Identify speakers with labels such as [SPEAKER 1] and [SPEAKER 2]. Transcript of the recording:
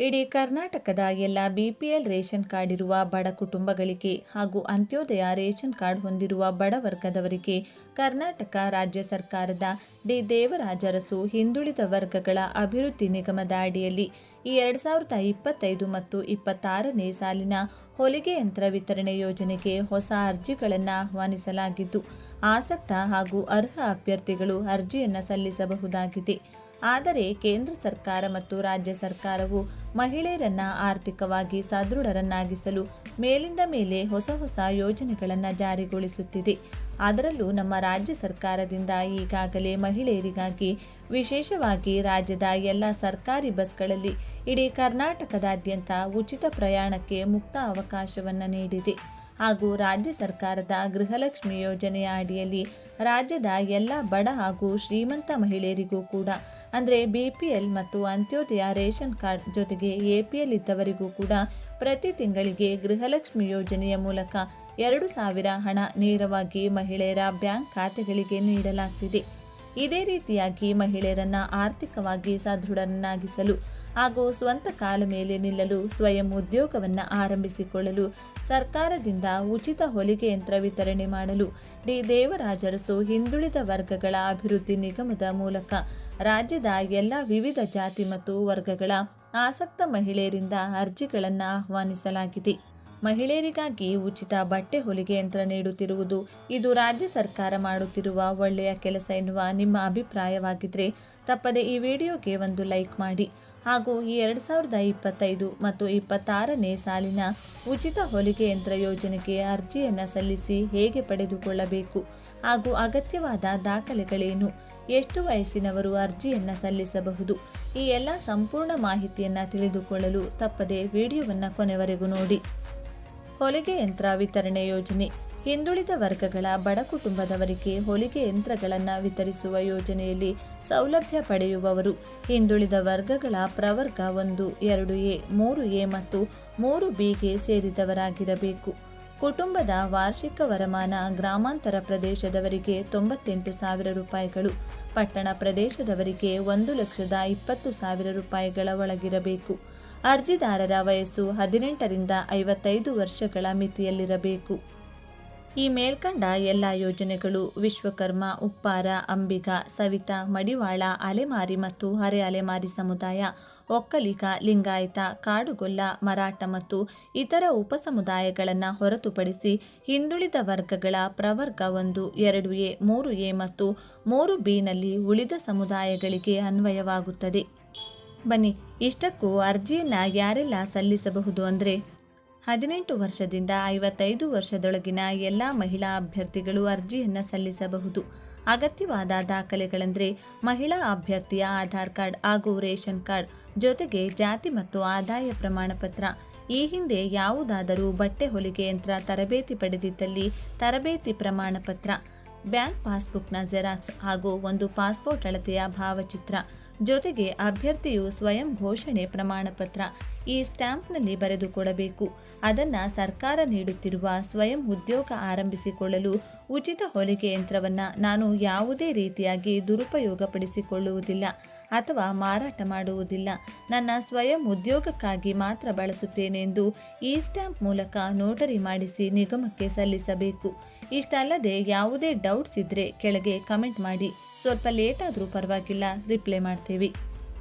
[SPEAKER 1] ಇಡೀ ಕರ್ನಾಟಕದ ಎಲ್ಲ ಬಿಪಿಎಲ್ ರೇಷನ್ ಕಾರ್ಡ್ ಇರುವ ಬಡ ಕುಟುಂಬಗಳಿಗೆ ಹಾಗೂ ಅಂತ್ಯೋದಯ ರೇಷನ್ ಕಾರ್ಡ್ ಹೊಂದಿರುವ ಬಡ ವರ್ಗದವರಿಗೆ ಕರ್ನಾಟಕ ರಾಜ್ಯ ಸರ್ಕಾರದ ಡಿ ದೇವರಾಜ ಅರಸು ಹಿಂದುಳಿದ ವರ್ಗಗಳ ಅಭಿವೃದ್ಧಿ ನಿಗಮದ ಅಡಿಯಲ್ಲಿ ಈ 2025 ಮತ್ತು 26ನೇ ಸಾಲಿನ ಹೊಲಿಗೆ ಯಂತ್ರ ವಿತರಣೆ ಯೋಜನೆಗೆ ಹೊಸ ಅರ್ಜಿಗಳನ್ನು ಆಹ್ವಾನಿಸಲಾಗಿದ್ದು, ಆಸಕ್ತ ಹಾಗೂ ಅರ್ಹ ಅಭ್ಯರ್ಥಿಗಳು ಅರ್ಜಿಯನ್ನು ಸಲ್ಲಿಸಬಹುದಾಗಿದೆ. ಆದರೆ ಕೇಂದ್ರ ಸರ್ಕಾರ ಮತ್ತು ರಾಜ್ಯ ಸರ್ಕಾರವು ಮಹಿಳೆಯರನ್ನ ಆರ್ಥಿಕವಾಗಿ ಸದೃಢರನ್ನಾಗಿಸಲು ಮೇಲಿಂದ ಮೇಲೆ ಹೊಸ ಯೋಜನೆಗಳನ್ನು ಜಾರಿಗೊಳಿಸುತ್ತಿದೆ. ಅದರಲ್ಲೂ ನಮ್ಮ ರಾಜ್ಯ ಸರ್ಕಾರದಿಂದ ಈಗಾಗಲೇ ಮಹಿಳೆಯರಿಗಾಗಿ ವಿಶೇಷವಾಗಿ ರಾಜ್ಯದ ಎಲ್ಲ ಸರ್ಕಾರಿ ಬಸ್ಗಳಲ್ಲಿ ಇಡೀ ಕರ್ನಾಟಕದಾದ್ಯಂತ ಉಚಿತ ಪ್ರಯಾಣಕ್ಕೆ ಮುಕ್ತ ಅವಕಾಶವನ್ನು ನೀಡಿದೆ. ಹಾಗೂ ರಾಜ್ಯ ಸರ್ಕಾರದ ಗೃಹಲಕ್ಷ್ಮಿ ಯೋಜನೆಯ ಅಡಿಯಲ್ಲಿ ರಾಜ್ಯದ ಎಲ್ಲ ಬಡ ಹಾಗೂ ಶ್ರೀಮಂತ ಮಹಿಳೆಯರಿಗೂ ಕೂಡ, ಅಂದರೆ ಬಿಪಿಎಲ್ ಮತ್ತು ಅಂತ್ಯೋದಯ ರೇಷನ್ ಕಾರ್ಡ್ ಜೊತೆಗೆ ಎಪಿಎಲ್ ಇದ್ದವರಿಗೂ ಕೂಡ ಪ್ರತಿ ತಿಂಗಳಿಗೆ ಗೃಹಲಕ್ಷ್ಮಿ ಯೋಜನೆಯ ಮೂಲಕ 2,000 ಹಣ ನೇರವಾಗಿ ಮಹಿಳೆಯರ ಬ್ಯಾಂಕ್ ಖಾತೆಗಳಿಗೆ ನೀಡಲಾಗ್ತಿದೆ. ಇದೇ ರೀತಿಯಾಗಿ ಮಹಿಳೆಯರನ್ನ ಆರ್ಥಿಕವಾಗಿ ಸದೃಢರನ್ನಾಗಿಸಲು ಹಾಗೂ ಸ್ವಂತ ಕಾಲ ಮೇಲೆ ನಿಲ್ಲಲು ಸ್ವಯಂ ಉದ್ಯೋಗವನ್ನು ಆರಂಭಿಸಿಕೊಳ್ಳಲು ಸರ್ಕಾರದಿಂದ ಉಚಿತ ಹೊಲಿಗೆ ಯಂತ್ರ ವಿತರಣೆ ಮಾಡಲು ಡಿ ದೇವರಾಜ ಅರಸು ಹಿಂದುಳಿದ ವರ್ಗಗಳ ಅಭಿವೃದ್ಧಿ ನಿಗಮದ ಮೂಲಕ ರಾಜ್ಯದ ಎಲ್ಲ ವಿವಿಧ ಜಾತಿ ಮತ್ತು ವರ್ಗಗಳ ಆಸಕ್ತ ಮಹಿಳೆಯರಿಂದ ಅರ್ಜಿಗಳನ್ನು ಆಹ್ವಾನಿಸಲಾಗಿದೆ. ಮಹಿಳೆಯರಿಗಾಗಿ ಉಚಿತ ಬಟ್ಟೆ ಹೊಲಿಗೆ ಯಂತ್ರ ನೀಡುತ್ತಿರುವುದು ಇದು ರಾಜ್ಯ ಸರ್ಕಾರ ಮಾಡುತ್ತಿರುವ ಒಳ್ಳೆಯ ಕೆಲಸ ಎನ್ನುವ ನಿಮ್ಮ ಅಭಿಪ್ರಾಯವಾಗಿದ್ದರೆ ತಪ್ಪದೆ ಈ ವಿಡಿಯೋಗೆ ಒಂದು ಲೈಕ್ ಮಾಡಿ. ಹಾಗೂ ಈ 2025 ಮತ್ತು 26ನೇ ಸಾಲಿನ ಉಚಿತ ಹೊಲಿಗೆ ಯಂತ್ರ ಯೋಜನೆಗೆ ಅರ್ಜಿಯನ್ನು ಸಲ್ಲಿಸಿ ಹೇಗೆ ಪಡೆದುಕೊಳ್ಳಬೇಕು ಹಾಗೂ ಅಗತ್ಯವಾದ ದಾಖಲೆಗಳೇನು, ಎಷ್ಟು ವಯಸ್ಸಿನವರು ಅರ್ಜಿಯನ್ನು ಸಲ್ಲಿಸಬಹುದು, ಈ ಎಲ್ಲ ಸಂಪೂರ್ಣ ಮಾಹಿತಿಯನ್ನು ತಿಳಿದುಕೊಳ್ಳಲು ತಪ್ಪದೆ ವಿಡಿಯೋವನ್ನು ಕೊನೆವರೆಗೂ ನೋಡಿ. ಹೊಲಿಗೆ ಯಂತ್ರ ವಿತರಣೆ ಯೋಜನೆ ಹಿಂದುಳಿದ ವರ್ಗಗಳ ಬಡ ಕುಟುಂಬದವರಿಗೆ ಹೊಲಿಗೆ ಯಂತ್ರಗಳನ್ನು ವಿತರಿಸುವ ಯೋಜನೆಯಲ್ಲಿ ಸೌಲಭ್ಯ ಪಡೆಯುವವರು ಹಿಂದುಳಿದ ವರ್ಗಗಳ ಪ್ರವರ್ಗ 1, 2A, 3A ಮತ್ತು 3Bಗೆ ಸೇರಿದವರಾಗಿರಬೇಕು. ಕುಟುಂಬದ ವಾರ್ಷಿಕ ವರಮಾನ ಗ್ರಾಮಾಂತರ ಪ್ರದೇಶದವರಿಗೆ 98,000 ರೂಪಾಯಿಗಳು, ಪಟ್ಟಣ ಪ್ರದೇಶದವರಿಗೆ 1,20,000 ರೂಪಾಯಿಗಳ ಒಳಗಿರಬೇಕು. ಅರ್ಜಿದಾರರ ವಯಸ್ಸು 18ರಿಂದ 55 ವರ್ಷಗಳ ಮಿತಿಯಲ್ಲಿರಬೇಕು. ಈ ಮೇಲ್ಕಂಡ ಎಲ್ಲ ಯೋಜನೆಗಳು ವಿಶ್ವಕರ್ಮ, ಉಪ್ಪಾರ, ಅಂಬಿಗ, ಸವಿತಾ, ಮಡಿವಾಳ, ಅಲೆಮಾರಿ ಮತ್ತು ಅರೆ ಅಲೆಮಾರಿ ಸಮುದಾಯ, ಒಕ್ಕಲಿಗ, ಲಿಂಗಾಯತ, ಕಾಡುಗೊಲ್ಲ, ಮರಾಠ ಮತ್ತು ಇತರ ಉಪಸಮುದಾಯಗಳನ್ನು ಹೊರತುಪಡಿಸಿ ಹಿಂದುಳಿದ ವರ್ಗಗಳ ಪ್ರವರ್ಗ 1, 2A, 3A ಮತ್ತು 3Bನಲ್ಲಿ ಉಳಿದ ಸಮುದಾಯಗಳಿಗೆ ಅನ್ವಯವಾಗುತ್ತದೆ. ಬನ್ನಿ, ಇಷ್ಟಕ್ಕೂ ಅರ್ಜಿಯನ್ನು ಯಾರೆಲ್ಲ ಸಲ್ಲಿಸಬಹುದು ಅಂದರೆ 18 ವರ್ಷದಿಂದ 55 ವರ್ಷದೊಳಗಿನ ಎಲ್ಲ ಮಹಿಳಾ ಅಭ್ಯರ್ಥಿಗಳು ಅರ್ಜಿಯನ್ನು ಸಲ್ಲಿಸಬಹುದು. ಅಗತ್ಯವಾದ ದಾಖಲೆಗಳೆಂದರೆ ಮಹಿಳಾ ಅಭ್ಯರ್ಥಿಯ ಆಧಾರ್ ಕಾರ್ಡ್ ಹಾಗೂ ರೇಷನ್ ಕಾರ್ಡ್ ಜೊತೆಗೆ ಜಾತಿ ಮತ್ತು ಆದಾಯ ಪ್ರಮಾಣ ಪತ್ರ, ಈ ಹಿಂದೆ ಯಾವುದಾದರೂ ಬಟ್ಟೆ ಹೊಲಿಗೆ ಯಂತ್ರ ತರಬೇತಿ ಪಡೆದಿದ್ದಲ್ಲಿ ತರಬೇತಿ ಪ್ರಮಾಣ ಪತ್ರ, ಬ್ಯಾಂಕ್ ಪಾಸ್ಬುಕ್ನ ಜೆರಾಕ್ಸ್ ಹಾಗೂ ಒಂದು ಪಾಸ್ಪೋರ್ಟ್ ಅಳತೆಯ ಭಾವಚಿತ್ರ ಜೊತೆಗೆ ಅಭ್ಯರ್ಥಿಯು ಸ್ವಯಂ ಘೋಷಣೆ ಪ್ರಮಾಣ ಪತ್ರ ಈ ಸ್ಟ್ಯಾಂಪ್ನಲ್ಲಿ ಬರೆದು ಕೊಡಬೇಕು. ಅದನ್ನು ಸರ್ಕಾರ ನೀಡುತ್ತಿರುವ ಸ್ವಯಂ ಉದ್ಯೋಗ ಆರಂಭಿಸಿಕೊಳ್ಳಲು ಉಚಿತ ಹೊಲಿಗೆ ಯಂತ್ರವನ್ನು ನಾನು ಯಾವುದೇ ರೀತಿಯಾಗಿ ದುರುಪಯೋಗಪಡಿಸಿಕೊಳ್ಳುವುದಿಲ್ಲ ಅಥವಾ ಮಾರಾಟ ಮಾಡುವುದಿಲ್ಲ, ನನ್ನ ಸ್ವಯಂ ಉದ್ಯೋಗಕ್ಕಾಗಿ ಮಾತ್ರ ಬಳಸುತ್ತೇನೆ ಎಂದು ಈ ಸ್ಟ್ಯಾಂಪ್ ಮೂಲಕ ನೋಟರಿ ಮಾಡಿಸಿ ನಿಗಮಕ್ಕೆ ಸಲ್ಲಿಸಬೇಕು. ಇಷ್ಟಲ್ಲದೆ ಯಾವುದೇ ಡೌಟ್ಸ್ ಇದ್ದರೆ ಕೆಳಗೆ ಕಮೆಂಟ್ ಮಾಡಿ, ಸ್ವಲ್ಪ ಲೇಟ್ ಆದರೂ ಪರವಾಗಿಲ್ಲ, ರಿಪ್ಲೈ ಮಾಡ್ತೀವಿ.